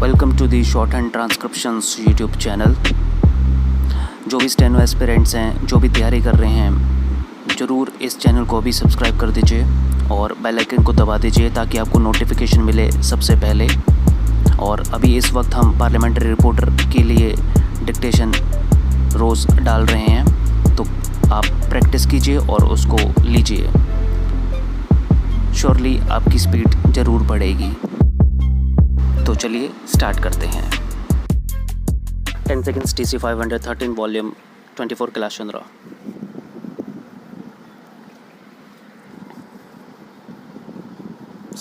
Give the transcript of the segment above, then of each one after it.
Welcome to the shorthand transcriptions YouTube channel. जो भी steno aspirants हैं, जो भी तैयारी कर रहे हैं, ज़रूर इस चैनल को भी सब्सक्राइब कर दीजिए और बेल आइकन को दबा दीजिए ताकि आपको नोटिफिकेशन मिले सबसे पहले। और अभी इस वक्त हम पार्लियामेंट्री रिपोर्टर के लिए डिक्टेशन रोज़ डाल रहे हैं, तो आप प्रैक्टिस कीजिए और उसको लीजिए। श्योरली आपकी स्पीड ज़रूर बढ़ेगी। तो चलिए स्टार्ट करते हैं। 10 seconds TC 513 volume 24 Kailash Chandra.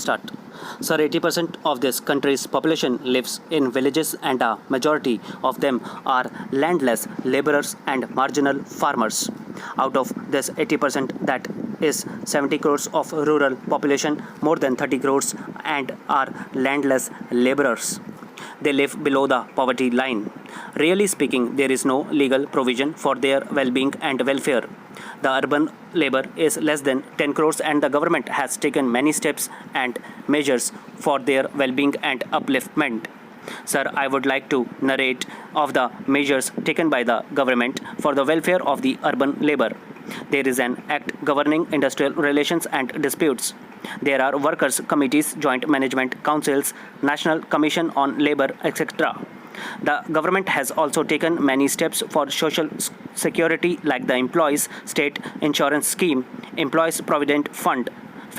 Start. Sir, 80% of this country's population lives in villages and a majority of them are landless laborers and marginal farmers. Out of this 80%, that is 70 crores of rural population, more than 30 crores and are landless laborers. They live below the poverty line. Really speaking, there is no legal provision for their well-being and welfare. The urban labor is less than 10 crores and the government has taken many steps and measures for their well-being and upliftment. Sir, I would like to narrate of the measures taken by the government for the welfare of the urban labor. There is an act governing industrial relations and disputes. There are workers' committees, joint management councils, National Commission on Labour, etc. The government has also taken many steps for social security like the Employees State Insurance Scheme, Employees Provident Fund,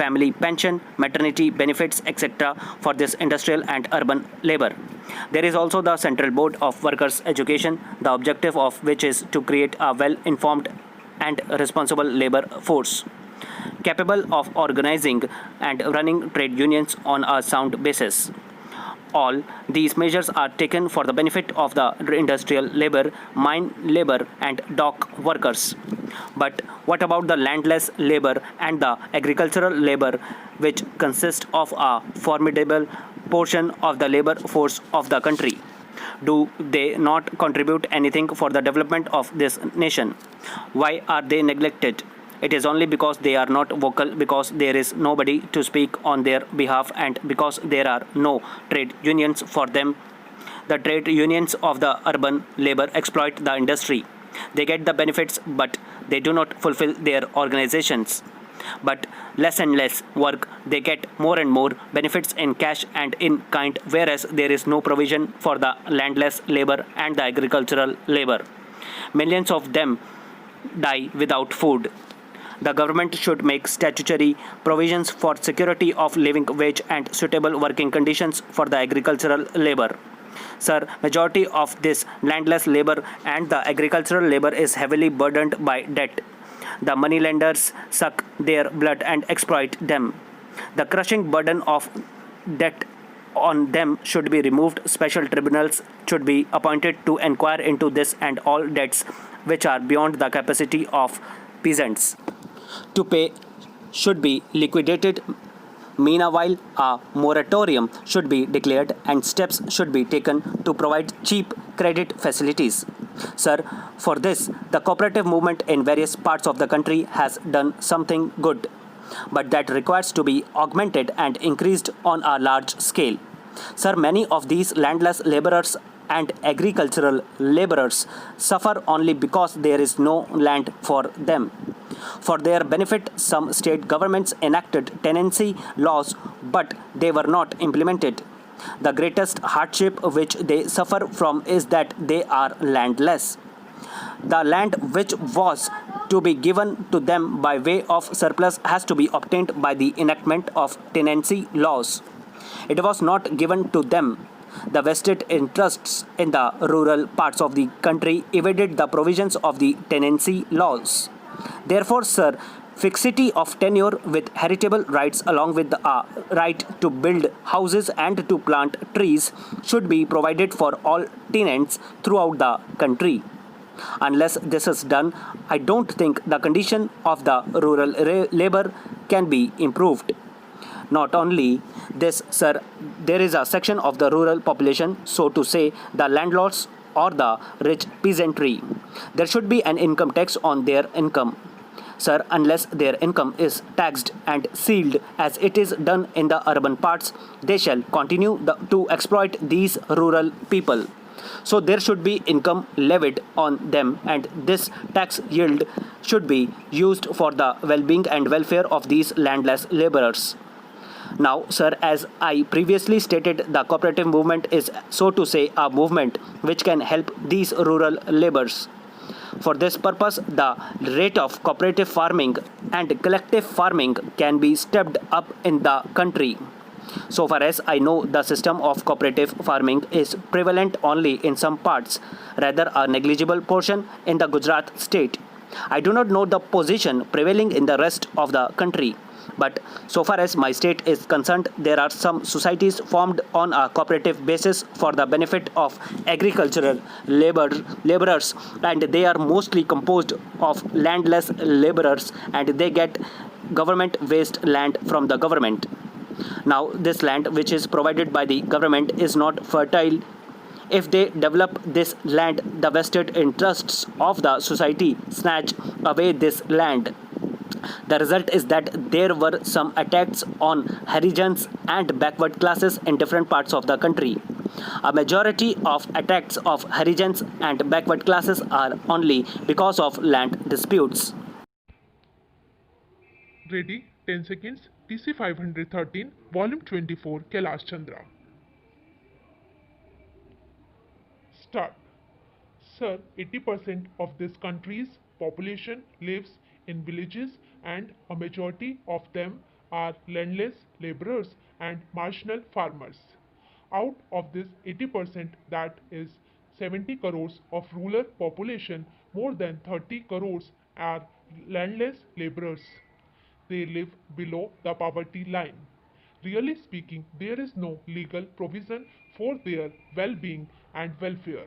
family pension, maternity benefits, etc. for this industrial and urban labor. There is also the Central Board of Workers' Education, the objective of which is to create a well-informed and responsible labor force, capable of organizing and running trade unions on a sound basis. All these measures are taken for the benefit of the industrial labor, mine labor and dock workers. But what about the landless labor and the agricultural labor, which consist of a formidable portion of the labor force of the country? Do they not contribute anything for the development of this nation? Why are they neglected? It is only because they are not vocal, because there is nobody to speak on their behalf, and because there are no trade unions for them. The trade unions of the urban labor exploit the industry. They get the benefits, but they do not fulfill their organizations. But less and less work, they get more and more benefits in cash and in kind, whereas there is no provision for the landless labor and the agricultural labor. Millions of them die without food. The government should make statutory provisions for security of living wage and suitable working conditions for the agricultural labor. Sir, majority of this landless labor and the agricultural labor is heavily burdened by debt. The moneylenders suck their blood and exploit them. The crushing burden of debt on them should be removed. Special tribunals should be appointed to inquire into this and all debts which are beyond the capacity of peasants to pay should be liquidated. Meanwhile, a moratorium should be declared and steps should be taken to provide cheap credit facilities. Sir, for this, the cooperative movement in various parts of the country has done something good, but that requires to be augmented and increased on a large scale. Sir, many of these landless laborers and agricultural laborers suffer only because there is no land for them. For their benefit, some state governments enacted tenancy laws, but they were not implemented. The greatest hardship which they suffer from is that they are landless. The land which was to be given to them by way of surplus has to be obtained by the enactment of tenancy laws. It was not given to them. The vested interests in the rural parts of the country evaded the provisions of the tenancy laws. Therefore, sir, fixity of tenure with heritable rights along with the right to build houses and to plant trees should be provided for all tenants throughout the country. Unless this is done, I don't think the condition of the rural labor can be improved. Not only this, sir, there is a section of the rural population, so to say, the landlords or the rich peasantry. There should be an income tax on their income. Sir, unless their income is taxed and sealed as it is done in the urban parts, they shall continue to exploit these rural people. So there should be income levied on them, and this tax yield should be used for the well-being and welfare of these landless laborers. Now, sir, as I previously stated, the cooperative movement is, so to say, a movement which can help these rural laborers. For this purpose, the rate of cooperative farming and collective farming can be stepped up in the country. So far as I know, the system of cooperative farming is prevalent only in some parts, rather a negligible portion in the Gujarat state. I do not know the position prevailing in the rest of the country. But so far as my state is concerned, there are some societies formed on a cooperative basis for the benefit of agricultural laborers, and they are mostly composed of landless laborers, and they get government waste land from the government. Now, this land which is provided by the government is not fertile. If they develop this land, the vested interests of the society snatch away this land. The result is that there were some attacks on Harijans and backward classes in different parts of the country. A majority of attacks of Harijans and backward classes are only because of land disputes. Ready? 10 seconds. TC 513, Volume 24, Kailash Chandra. Start. Sir, 80% of this country's population lives in villages, and a majority of them are landless laborers and marginal farmers. Out of this 80%, that is 70 crores of rural population, more than 30 crores are landless laborers. They live below the poverty line. Really speaking, there is no legal provision for their well being and welfare.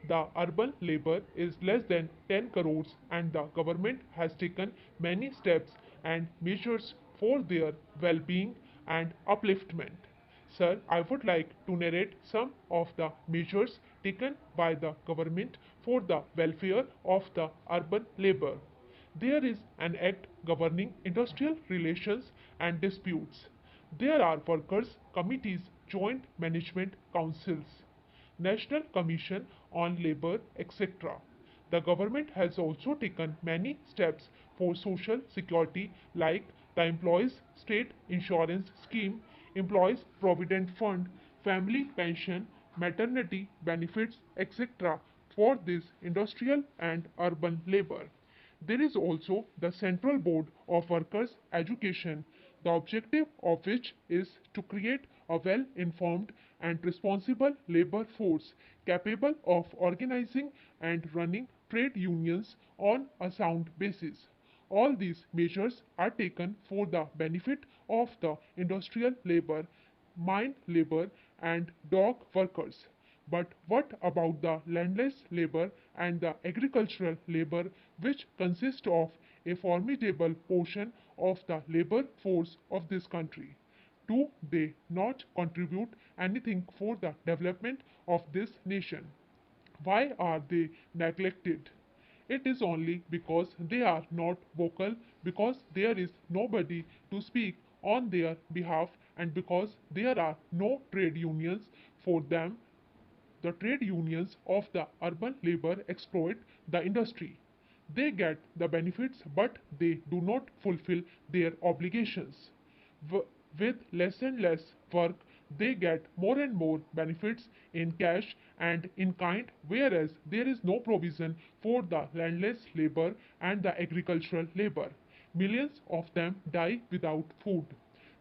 The urban labor is less than 10 crores, and the government has taken many steps and measures for their well being and upliftment. Sir, I would like to narrate some of the measures taken by the government for the welfare of the urban labor. There is an act governing industrial relations and disputes. There are workers' committees, joint management councils, National Commission on Labour, etc. The government has also taken many steps for social security, like the Employees State Insurance Scheme, Employees Provident Fund, Family Pension, Maternity Benefits, etc. for this industrial and urban labor. There is also the Central Board of Workers' Education, the objective of which is to create a well informed and responsible labor force capable of organizing and running trade unions on a sound basis. All these measures are taken for the benefit of the industrial labor, mine labor, and dock workers. But what about the landless labor and the agricultural labor, which consist of a formidable portion of the labor force of this country? Do they not contribute anything for the development of this nation? Why are they neglected? It is only because they are not vocal, because there is nobody to speak on their behalf, and because there are no trade unions for them. The trade unions of the urban labor exploit the industry. They get the benefits, but they do not fulfill their obligations. With less and less work, they get more and more benefits in cash and in kind, whereas there is no provision for the landless labor and the agricultural labor. Millions of them die without food.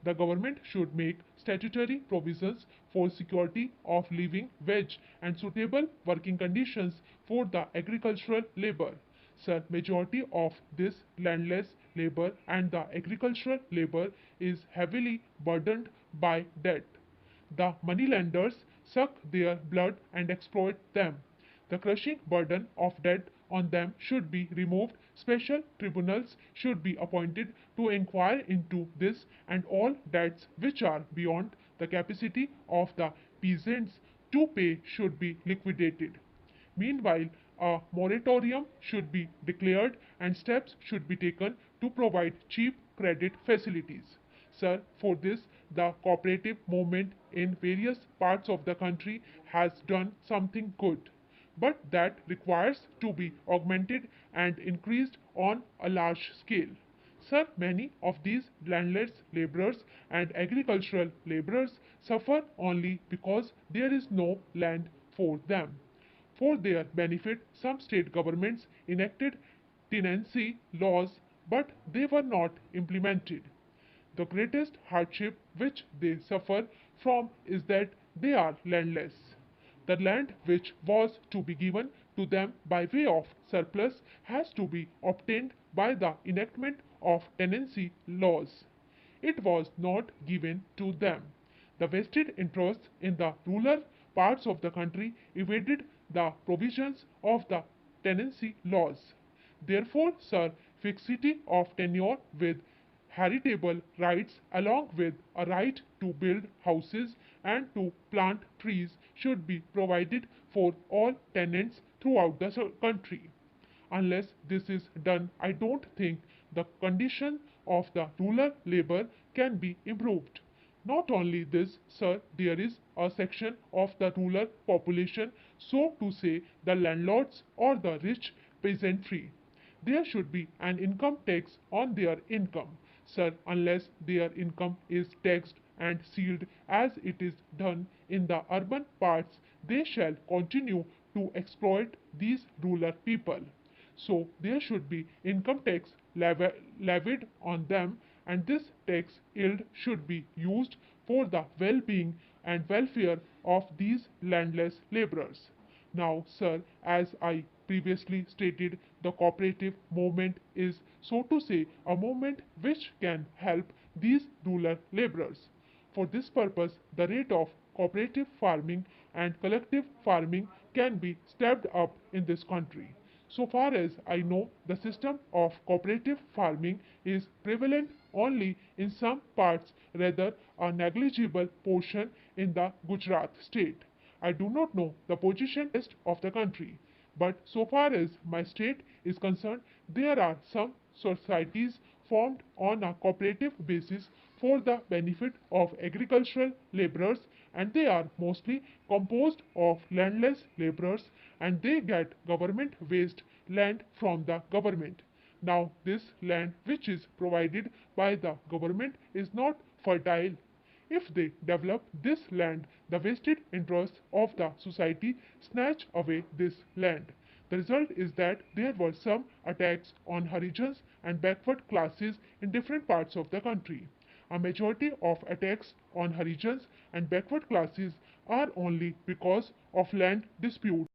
The government should make statutory provisions for security of living wage and suitable working conditions for the agricultural labor. Sir, majority of this landless labor and the agricultural labor is heavily burdened by debt. The moneylenders suck their blood and exploit them. The crushing burden of debt on them should be removed. Special tribunals should be appointed to inquire into this, and all debts which are beyond the capacity of the peasants to pay should be liquidated. Meanwhile, A moratorium should be declared and steps should be taken to provide cheap credit facilities. Sir, for this, the cooperative movement in various parts of the country has done something good, but that requires to be augmented and increased on a large scale. Sir, many of these landless laborers and agricultural laborers suffer only because there is no land for them. For their benefit, some state governments enacted tenancy laws, but they were not implemented. The greatest hardship which they suffer from is that they are landless. The land which was to be given to them by way of surplus has to be obtained by the enactment of tenancy laws. It was not given to them. The vested interests in the rural parts of the country evaded the provisions of the tenancy laws. Therefore, sir, fixity of tenure with heritable rights along with a right to build houses and to plant trees should be provided for all tenants throughout the country. Unless this is done, I don't think the condition of the rural labor can be improved. Not only this, sir, there is a section of the rural population, so to say, the landlords or the rich peasantry. There should be an income tax on their income, sir, unless their income is taxed and sealed as it is done in the urban parts, they shall continue to exploit these rural people. So there should be income tax levied on them, and this tax yield should be used for the well-being and welfare of these landless laborers. Now, sir, as I previously stated, the cooperative movement is, so to say, a movement which can help these rural laborers. For this purpose, the rate of cooperative farming and collective farming can be stepped up in this country. So far as I know, the system of cooperative farming is prevalent only in some parts, rather a negligible portion in the Gujarat state. I do not know the position rest of the country, but so far as my state is concerned, there are some societies formed on a cooperative basis for the benefit of agricultural laborers, and they are mostly composed of landless laborers, and they get government waste land from the government. Now, this land which is provided by the government is not fertile. If they develop this land, the vested interests of the society snatch away this land. The result is that there were some attacks on Harijans and backward classes in different parts of the country. A majority of attacks on Harijans and backward classes are only because of land dispute.